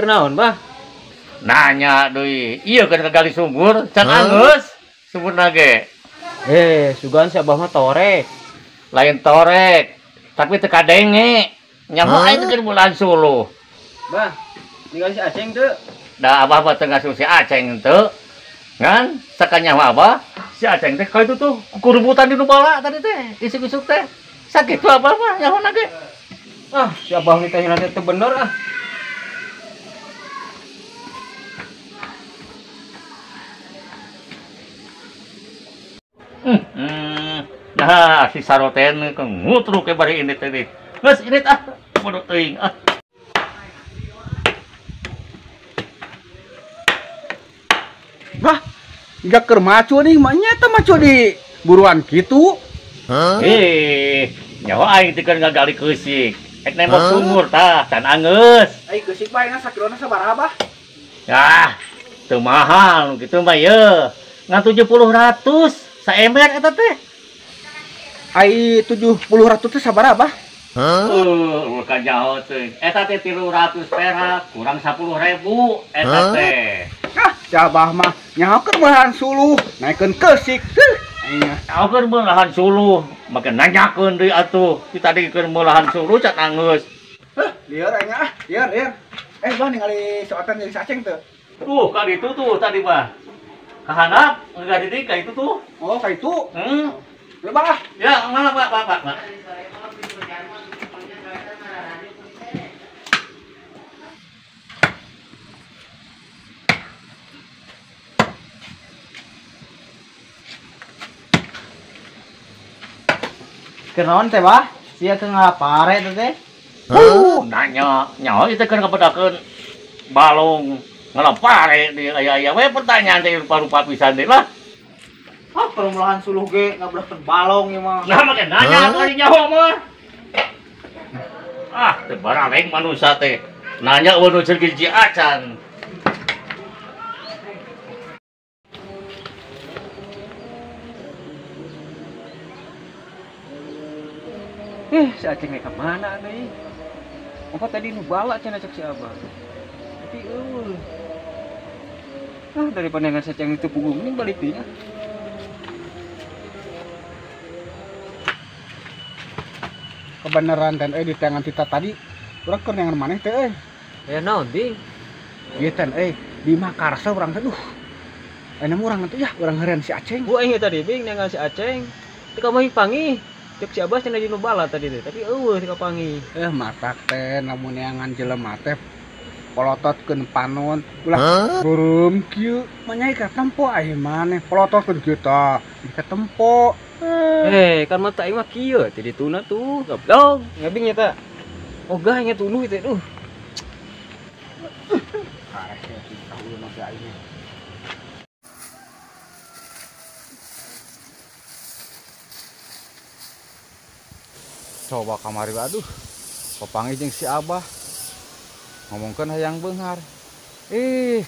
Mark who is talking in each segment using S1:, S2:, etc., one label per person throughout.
S1: Kenaon, Bah?
S2: Nanya deui. Ieu kan kagali sumur, can angeus sumurna ge.
S1: Sugan si Abah mah torek.
S2: Lain torek, tapi teu kadenge. Nyaho aing teh bulan suluh.
S1: Bah, ningali si Aceng teu.
S2: Da Abah mah teu ngasuh si Aceng teu. Ngan sakanyaho Abah, si Aceng teh ka itu tuh kurubutan di nu bala tadi teh, isuk-isuk teh. Sakitu Abah mah nyahona ge.
S1: Si Abah nikah nanti teu bener ah.
S2: Nah, si Saroten ke ngutru ke bari ini tadi. Geus ini bodoh teuing ah.
S3: Bah, gak keur maco nih, nyata maco di buruan gitu.
S2: Nyawa aing teh keur ngagali keusik. Ek nembok sumur tah, can angeus.
S3: Ai geusik bae na sakilona sabaraha, Bah?
S2: Yah, teu mahal kitu mah ye. Ngan 70-100 saember eta teh.
S3: Ai 70-100 teh sabaraha, Bah?
S2: Bukan nyaho teh. Eta teh 300 perak kurang 10.000 eta teh.
S3: Si Abah mah nyahokeun mulahan suluh, naikeun keusik.
S2: Aukeun meulahan suluh, make nanyakeun deui atuh. Kita dikeun meulahan suluh can angeus.
S3: Lieur aing ah, lieur. Bah ningali soatan jeung Aceng teu.
S2: Tuh, ka ditu tuh tadi mah. Ka handap, enggak didik ka itu tuh.
S3: Oh, ka itu.
S2: Ya, Pak. Ya, mana Pak.
S1: Kenaon teh, Bah? Sia ke ngapare teh teh?
S2: Nanya, nyaho itu kan kepedakeun balong ngalapare di aya we pertanyaan teh rupa-rupa pisan teh lah.
S3: Keur mulahan suluh ge ngabelahkeun balong ieu mah.
S2: Nah, make nanya kali nyaho mah. Teu baraleng manusia teh. Nanya eueuh nu ceuk ji acan.
S1: Si Aceng ke mana nih? Apa tadi nu bala cenah cek si Abah. Tapi daripada ngan si Aceng itu punggung ini balik deui nya.
S3: Kebenaran dan di tangan kita tadi urang keur neangan maneh teh
S1: Naon, Bing?
S3: Ieu teh di Makarsa urang teh aya urang teh ya urang heureun si Aceng.
S1: Aing tadi Bing neangan si Aceng. Teu kamari pangi. Cek si Abah cenah di nu bala tadi teh, tapi eueuh teu kapangi.
S3: Matak teh lamun neangan jelema teh polototkeun panon ulah burum kieu manyai ka tempo aya maneh polototkeun kieu tah ka tempo.
S1: Kan mata aing mah kieu teh dituna tuh. Goblok, ngabing nya tah. Ogah nya tunuh teh
S3: Coba kamari aduh papangi jeung si Abah ngomongkeun hayang beunghar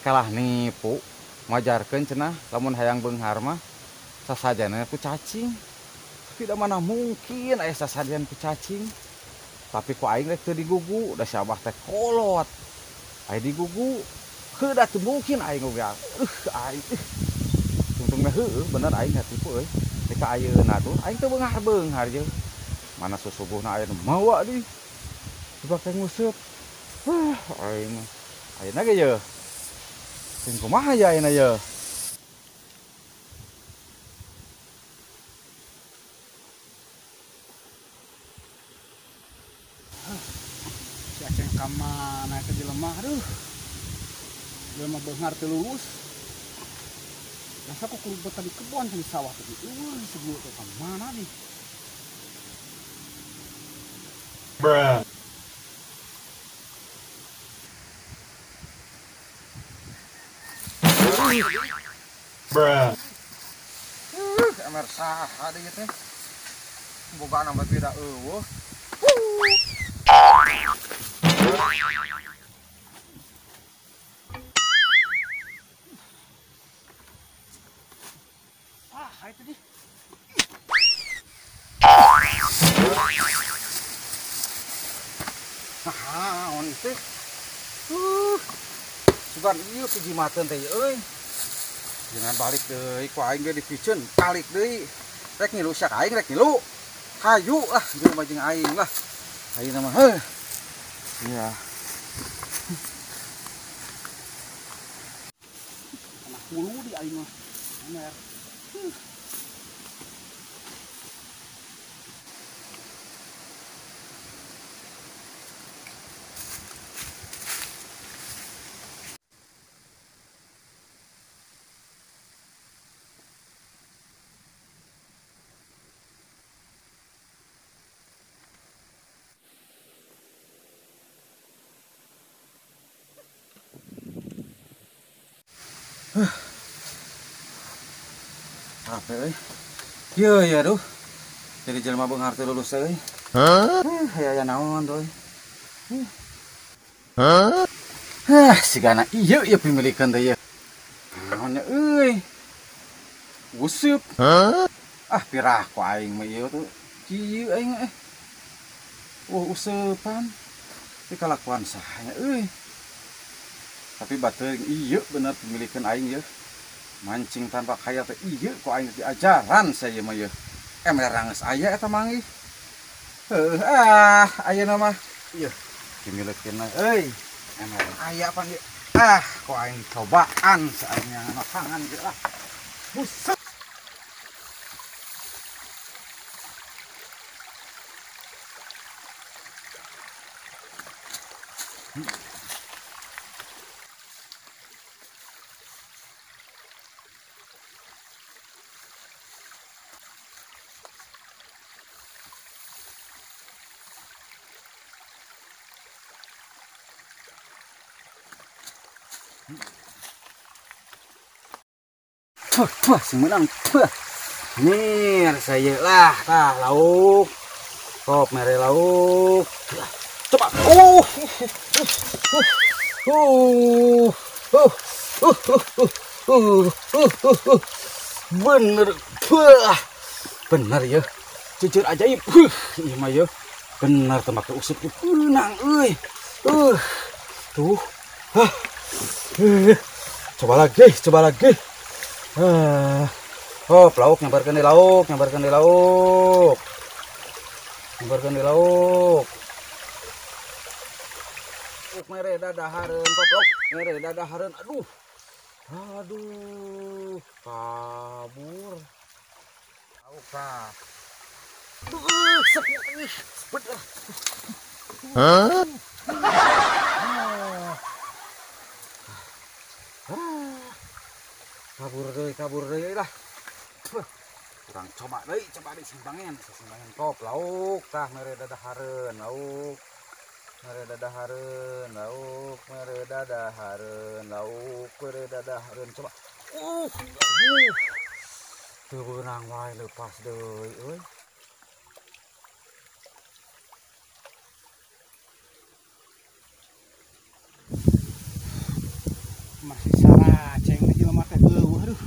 S3: kalah nipu ngajarkeun cenah lamun hayang beunghar mah sasajana ku cacing tidak mana mungkin aya sasajan ku cacing tapi ku aing rek teu digugu da si Abah teh kolot aya digugu heuh teu mungkin aing oge aing tungtungna heueuh bener aing hatipu euy teka ayeuna tuh aing teu beunghar jeung mana susubuhna aya nu mawa di dipake nguseup aing ayeuna ge ye sing kumaha ya ayeuna ye si Aceng ka mana ke jelema jelema beunghar teu lulus rasa kok kurubetan di kebon di sawah teh sebelum teh ka mana nih Bruh. Emer saha deui teh. Boga nama tidak eueuh. Itu di. On itu. bukan ieu pijimateun teh euy. Jangan balik deui ku aing ge dipiceun balik deui. Rek ngilu sak aing rek ngilu. Hayu lah jeung bajing aing lah. Ayeuna mah heuh. Iya. Anak mulu di aing mah. Bener. Apa euy? Ieu aduh. Jadi jelema beunghar teh lulus euy. Aya naon tuh. Sigana ieu pimilikeun teh ieu. Naon euy? Useup. Pirah ku aing mah ieu tuh. Kieu aing useupan. Teu kalakuan saha euy. Tapi batur ieu bener pimilikeun aing ieu. Mancing tanpa kaya teh ieu ku aing diajaran saya mah ieu. Emerang geus aya eta manggih. Ayeuna mah ieu dimilikeun euy. Emerang aya pan ieu. Ku aing cobaan saanya makangan ge lah. Buset. Tuh, si menang. Nih, saya lah, lauk. Kop mere lauk. Coba. Bener. Bener ya. Jujur ajaib. Iya mah ya. Bener temak usut benang euy. Tuh. Coba lagi. Lauk nyambarkeun di lauk. Mere dadahareun koplok, mere dadahareun. Aduh. Kabur. Lauk tah. Sepih. Bener. Kabur deui lah. Kurang coba deui simpangan kop lauk tah mere dadahareun lauk. Mere dadahareun coba. Teu beunang wae leupas deui euy. Masih salah ceng di jelema teh eueuh aduh.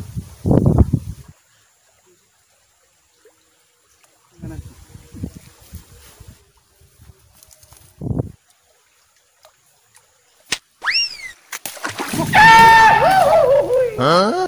S3: Hah?